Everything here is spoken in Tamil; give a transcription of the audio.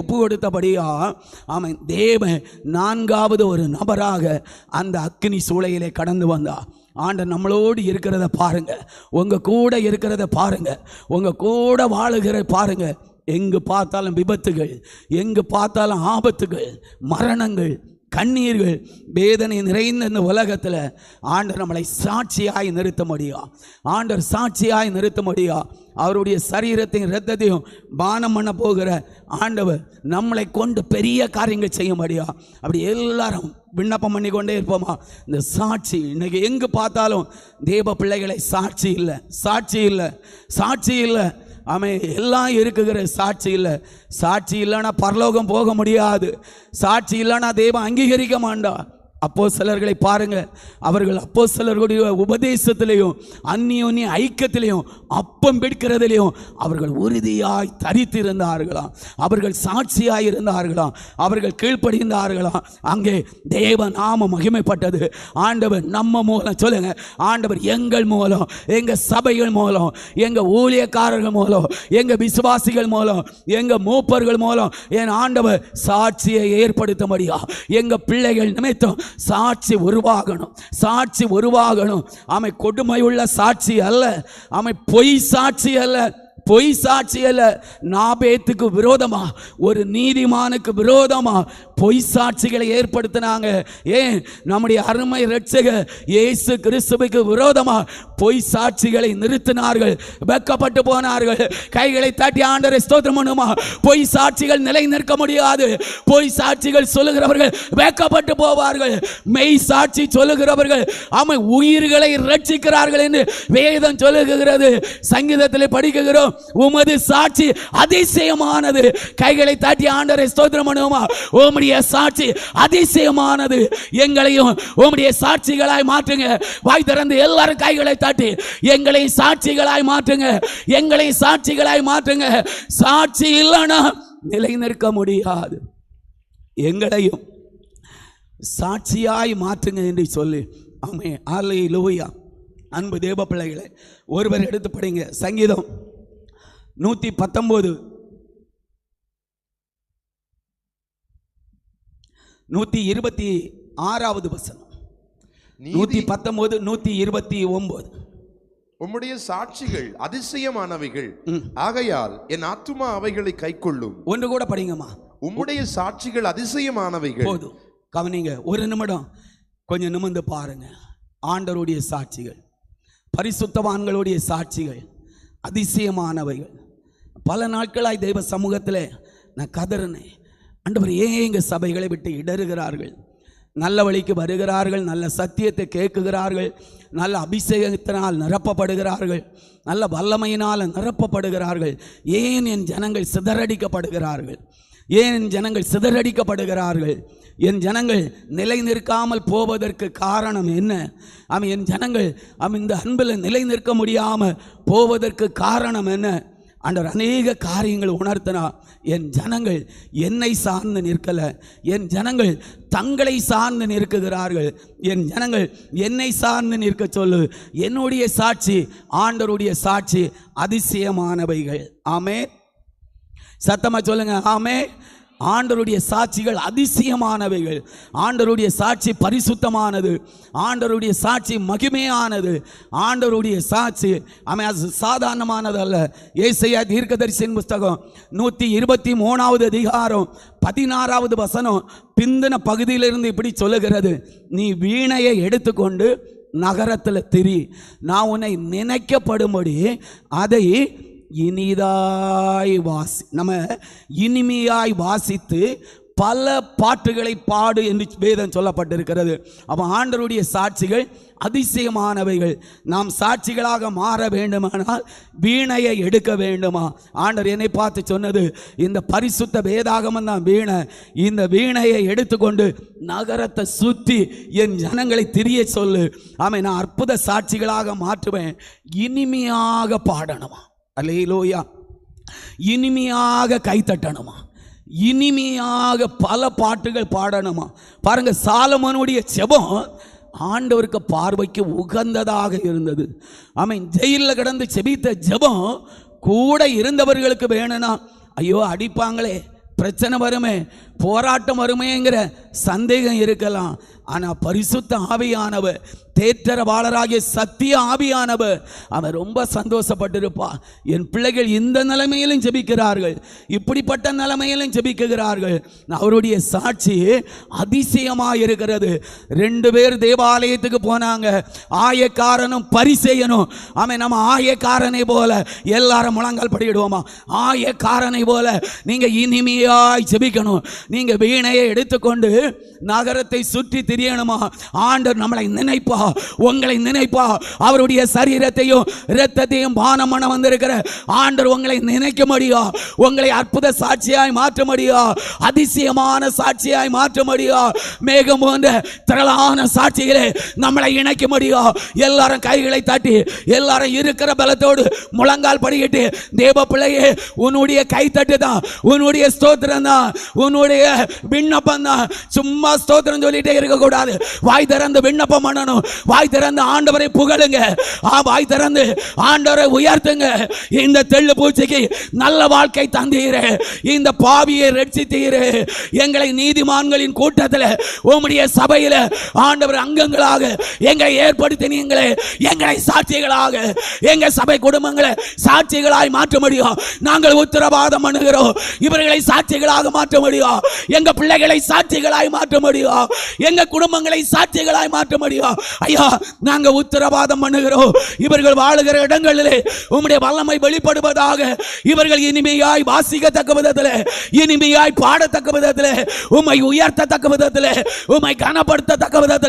ஒப்பு கொடுத்தபடியா அவன் தேவன் நான்காவது ஒரு நபராக அந்த அக்கினி சூளையிலே கடந்து வந்தா. ஆண்டவர் நம்மளோடு இருக்கிறத பாருங்க, உங்க கூட இருக்கிறத பாருங்க, உங்க கூட வாழுகிற பாருங்க. எங்கு பார்த்தாலும் விபத்துகள், எங்கு பார்த்தாலும் ஆபத்துகள், மரணங்கள், கண்ணீர்கள், வேதனை நிறைந்த இந்த உலகத்தில் ஆண்டவர் நம்மளை சாட்சியாய் நிறுத்த முடியா. ஆண்டவர் சாட்சியாய் நிறுத்த முடியா. அவருடைய சரீரத்தையும் இரத்தத்தையும் பானம் பண்ண போகிற ஆண்டவர் நம்மளை கொண்டு பெரிய காரியங்கள் செய்ய முடியா. அப்படி எல்லாரும் விண்ணப்பம் பண்ணி கொண்டே இருப்போமா? இந்த சாட்சி இன்னைக்கு எங்கு பார்த்தாலும் தேவ பிள்ளைகளை சாட்சி இல்லை, சாட்சி இல்லை, சாட்சி இல்லை. அவன் எல்லாம் இருக்குகிற சாட்சி இல்லை. சாட்சி இல்லைன்னா பரலோகம் போக முடியாது. சாட்சி இல்லைன்னா தேவன் அங்கீகரிக்க மாட்டா. அப்போஸ்தலர்களை பாருங்க, அவர்கள் அப்போஸ்தலர்களுடைய உபதேசத்திலையும் அந்நியோன்ய ஐக்கியத்திலையும் அப்பம் பிடிக்கிறதிலையும் அவர்கள் உறுதியாய் தரித்திருந்தார்களாம். அவர்கள் சாட்சியாய் இருந்தார்களாம். அவர்கள் கீழ்ப்படிந்தார்களாம். அங்கே தேவ நாம மகிமைப்பட்டது. ஆண்டவர் நம்ம மூலம் சொல்லுங்க, ஆண்டவர் எங்கள் மூலம், எங்க சபைகள் மூலம், எங்க ஊழியக்காரர்கள் மூலம், எங்க விசுவாசிகள் மூலம், எங்க மூப்பர்கள் மூலம் என் ஆண்டவர் சாட்சியை ஏற்படுத்த முடியா. எங்க பிள்ளைகள் நிமித்தம் சாட்சி உருவாகணும், சாட்சி உருவாகணும். ஆமை கொடுமையுள்ள சாட்சி அல்ல, ஆமை பொய் சாட்சி அல்ல, பொய் சாட்சி அல்ல. நாபேத்துக்கு விரோதமா, ஒரு நீதிமானுக்கு விரோதமா பொய் சாட்சிகளை ஏற்படுத்தினாங்க. ஏன்? நம்முடைய அருமை இரட்சகர் இயேசு கிறிஸ்துவுக்கு விரோதமா பொய் சாட்சிகளை நிறுத்தினார்கள். வெட்கப்பட்டு போனார்கள். கைகளை தட்டி ஆண்டவரை ஸ்தோத்திரம் பண்ணுமா? பொய் சாட்சிகள் நிலை நிற்க முடியாது. பொய் சாட்சிகள் சொல்லுகிறவர்கள் வெட்கப்பட்டு போவார்கள். மெய் சாட்சி சொல்லுகிறவர்கள் ஆமை உயிர்களை ரட்சிக்கிறார்கள் என்று வேதம் சொல்லுகிறது. சங்கீதத்தில் படிக்கிறோம், உமது சாட்சி அதிசயமானது. கைகளை தட்டி ஆண்டவரை ஸ்தோத்திரம் பண்ணுமா? உம்முடைய சாட்சி அதிசயமானது. எங்களையும் உம்முடைய சாட்சிகளாய் மாற்றுங்க. வாய் திறந்து எல்லாரும் கைகளை தட்டி எங்களை சாட்சிகளாய் மாற்றுங்க, எங்களை சாட்சிகளாய் மாற்றுங்க. சாட்சி இல்லைன்னா நிலை நிற்க முடியாது. எங்களையும் சாட்சியாய் மாற்றுங்க என்று சொல்லி ஆமென். அல்லேலூயா. அன்பு தேவ பிள்ளைகளை ஒருவர் எடுத்து படிங்க. சங்கீதம் 119 126வது வசனம். 119 129. உம்முடைய சாட்சிகள் அதிசயமானவைகள், ஆகையால் என் ஆத்துமா அவைகளை கைக்கொள்ளும். ஒன்று கூட படிங்கம்மா. உம்முடைய சாட்சிகள் அதிசயமானவைகள். போதும், கவனிங்க. ஒரு நிமிடம் கொஞ்சம் நிமிர்ந்து பாருங்க. ஆண்டவருடைய சாட்சிகள், பரிசுத்தவான்களுடைய சாட்சிகள் அதிசயமானவைகள். பல நாட்களாய் தெய்வ சமூகத்தில் நான் கதறினேன். ஆண்டவர் ஏன் எங்கள் சபைகளை விட்டு இடறுகிறார்கள்? நல்ல வழிக்கு வருகிறார்கள், நல்ல சத்தியத்தை கேட்குகிறார்கள், நல்ல அபிஷேகத்தினால் நிரப்பப்படுகிறார்கள், நல்ல வல்லமையினால் நிரப்பப்படுகிறார்கள். ஏன் என் ஜனங்கள் சிதறடிக்கப்படுகிறார்கள்? ஏன் என் ஜனங்கள் சிதறடிக்கப்படுகிறார்கள்? என் ஜனங்கள் நிலை நிற்காமல் போவதற்கு காரணம் என்ன? என் ஜனங்கள் இந்த அன்பில் நிலை நிற்க முடியாமல் போவதற்கு காரணம் என்ன? ஆண்டவர் அநேக காரியங்கள் உணர்த்தினா. என் ஜனங்கள் என்னை சார்ந்து நிற்கல, என் ஜனங்கள் தங்களை சார்ந்து நிற்கிறார்கள். என் ஜனங்கள் என்னை சார்ந்து நிற்க சொல்லு. என்னுடைய சாட்சி, ஆண்டவருடைய சாட்சி அதிசயமானவைகள். ஆமென். சத்தமா சொல்லுங்க ஆமென். ஆண்டவருடைய சாட்சிகள் அதிசயமானவைகள். ஆண்டவருடைய சாட்சி பரிசுத்தமானது. ஆண்டவருடைய சாட்சி மகிமையானது. ஆண்டவருடைய சாட்சி சாதாரணமானது அல்ல. ஏசாயா தீர்க்கதரிசியின் புஸ்தகம் 123வது அதிகாரம் 16வது வசனம் பிந்தின பகுதியிலிருந்து இப்படி சொல்லுகிறது, நீ வீணையை எடுத்துக்கொண்டு நகரத்தில் திரி, நான் உன்னை நினைக்கப்படும்படி அதை இனிதாய் நம்ம இனிமையாய் வாசித்து பல பாட்டுகளை பாடு என்று வேதம் சொல்லப்பட்டிருக்கிறது. அப்போ ஆண்டவருடைய சாட்சிகள் அதிசயமானவைகள். நாம் சாட்சிகளாக மாற வேண்டுமானால் வீணையை எடுக்க வேண்டுமா? ஆண்டவர் என்னை பார்த்து சொன்னது, இந்த பரிசுத்த வேதாகமம் தான் வீணை. இந்த வீணையை எடுத்துக்கொண்டு நகரத்தை சுற்றி என் ஜனங்களை திரிய சொல்லு. ஆமென். நான் அற்புத சாட்சிகளாக மாற்றுவேன். இனிமையாக பாடணுமா? அல்லேலூயா. இனிமையாக கைத்தட்டணுமா? இனிமையாக பல பாட்டுகள் பாடணுமா? பாருங்க, சாலமோனுடைய ஜெபம் ஆண்டவருக்கு பார்வைக்கு உகந்ததாக இருந்தது. ஆமென். ஜெயிலில் கிடந்து செபித்த ஜெபம் கூட இருந்தவர்களுக்கு வேணும்னா, ஐயோ அடிப்பாங்களே, பிரச்சனை வருமே, போராட்டம் வருமேங்கிற சந்தேகம் இருக்கலாம். ஆனா பரிசுத்த ஆவியானவர், தேற்றரவாளராகிய சத்திய ஆவியானவர், அவர் ரொம்ப சந்தோஷப்பட்டிருப்பா. என் பிள்ளைகள் இந்த நிலைமையிலும் ஜெபிக்கிறார்கள், இப்படிப்பட்ட நிலைமையிலும் ஜெபிக்கிறார்கள். அவருடைய சாட்சி அதிசயமாக இருக்கிறது. 2 பேர் தேவாலயத்துக்கு போனாங்க, ஆயக்காரனும் பரிசேயனும். அவன் நம்ம ஆயக்காரனை போல எல்லாரும் முழங்கால் படியிடுவோமா? ஆயக்காரனை போல நீங்க இனிமையாய் ஜெபிக்கணும். நீங்க வீணையை எடுத்துக்கொண்டு நகரத்தை சுற்றி திரியணுமா? ஆண்டவர் நம்மளை நினைப்பா, உங்களை நினைப்பா. அவருடைய சரீரத்தையும் இரத்தத்தையும் பானம் பண்ண வந்திருக்கிற ஆண்டவர் உங்களை நினைக்க முடியும். உங்களை அற்புத சாட்சியாய் மாற்ற முடியும், அதிசயமான சாட்சியாய் மாற்ற முடியும். மேகம் போன்ற திரளான சாட்சிகளே நம்மளை இணைக்க முடியும். எல்லாரும் கைகளை தட்டி, எல்லாரும் இருக்கிற பலத்தோடு முழங்கால் படிக்கிட்டு, தேவ பிள்ளையே, உன்னுடைய கை தட்டு தான் உன்னுடைய ஸ்தோத்திரம் தான், உன்னுடைய விண்ணப்பம் தான். சும்மா ஸ்தோத்திரம் சொல்லிட்டே இருக்க கூடாது. வாய் திறந்து விண்ணப்பம் பண்ணணும். வாய் திறந்து ஆண்டவரை புகழுங்க. வாய் திறந்து ஆண்டவரை உயர்த்துங்க. இந்த தெள்ளு பூச்சிக்கு நல்ல வாழ்க்கை தந்தீரே, இந்த பாவியை ரட்சித்தீரே, எங்களை நீதிமான்களின் கூட்டத்தில் உம்முடைய சபையில் ஆண்டவர் அங்கங்களாக எங்களை ஏற்படுத்தினீங்களே, எங்களை சாட்சிகளாக, எங்க சபை குடும்பங்களை சாட்சிகளாய் மாற்ற முடியும். நாங்கள் உத்தரவாதம் பண்ணுகிறோம், இவர்களை சாட்சிகளாக மாற்ற முடியும். எங்க பிள்ளைகளை சாட்சிகளாய் மாற்ற முடியும், எங்க குடும்பங்களை சாட்சிகளாய் மாற்ற முடியும். ஐயா, நாங்க உத்தரவாதம் பண்ணுகிறோம், இவர்கள் வாழுகிற இடங்களிலே உம்முடைய வல்லமை வெளிப்படுவதாக. இவர்கள் இனிமையாய் வாசிக்கத்தக்க விதத்தில், இனிமையாய் பாடத்தக்க விதத்தில், உம்மை உயர்த்தத்தக்க விதத்தில், உம்மை கனப்படுத்தத்தக்க விதத்தில்